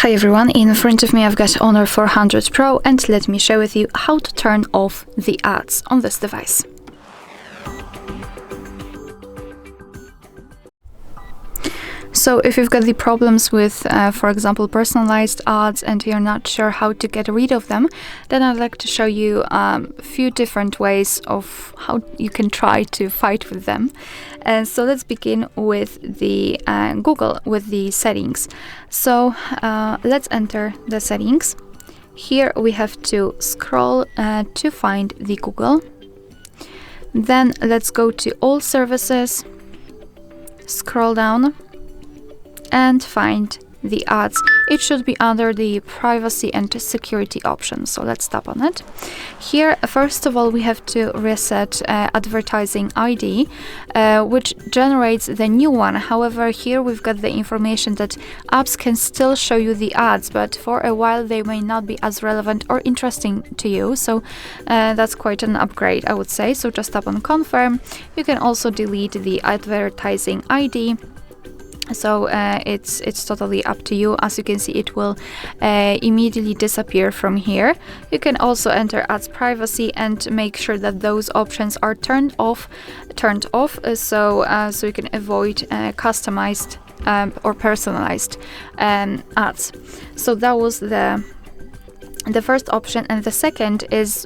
Hi everyone, in front of me I've got Honor 400 Pro, and let me share with you how to turn off the ads on this device. So if you've got the problems with, for example, personalized ads and you're not sure how to get rid of them, then I'd like to show you a few different ways of how you can try to fight with them. So let's begin with the Google, with the settings. So let's enter the settings. Here we have to scroll to find the Google. Then let's go to all services, scroll down, and find the ads. It should be under the privacy and security option. So let's tap on it. Here, first of all, we have to reset advertising ID, which generates the new one. However, here we've got the information that apps can still show you the ads, but for a while they may not be as relevant or interesting to you. So that's quite an upgrade, I would say. So just tap on confirm. You can also delete the advertising ID. So it's totally up to you. As you can see, it will immediately disappear from here. You can also enter ads privacy and make sure that those options are turned off, so you can avoid customized or personalized ads. So that was the first option, and the second is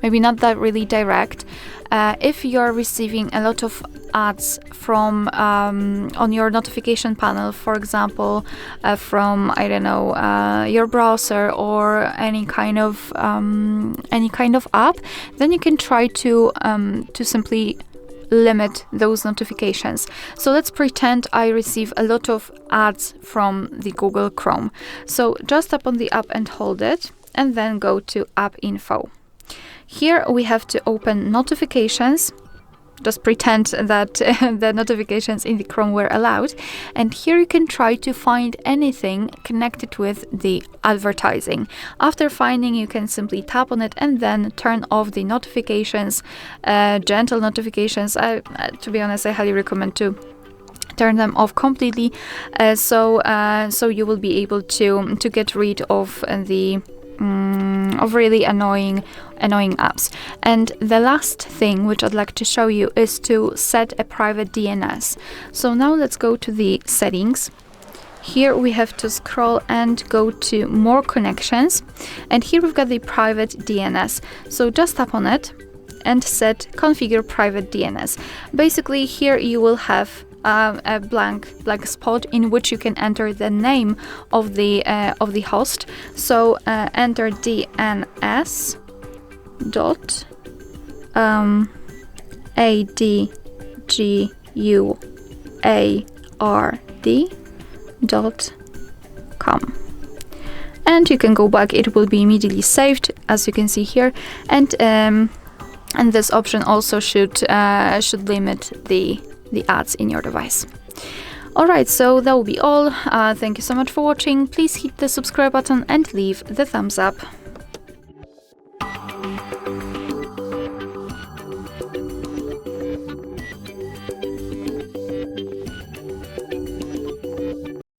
maybe not that really direct. If you're receiving a lot of ads from on your notification panel, for example, from your browser or any kind of app, then you can try to simply limit those notifications. So let's pretend I receive a lot of ads from the Google Chrome. So just tap on the app and hold it, and then go to App Info. Here we have to open notifications. Just pretend that the notifications in the Chrome were allowed. And here you can try to find anything connected with the advertising. After finding, you can simply tap on it and then turn off the notifications, gentle notifications. To be honest, I highly recommend to turn them off completely, so you will be able to get rid of the of really annoying apps. And the last thing which I'd like to show you is to set a private DNS. So now let's go to the settings. Here we have to scroll and go to more connections, and here we've got the private DNS. So just tap on it and set configure private DNS. Basically, here you will have a blank spot in which you can enter the name of the host. So enter DNS dot adguard.com, and you can go back. It will be immediately saved, as you can see here, and this option also should limit the ads in your device. Alright, so that will be all. Thank you so much for watching. Please hit the subscribe button and leave the thumbs up.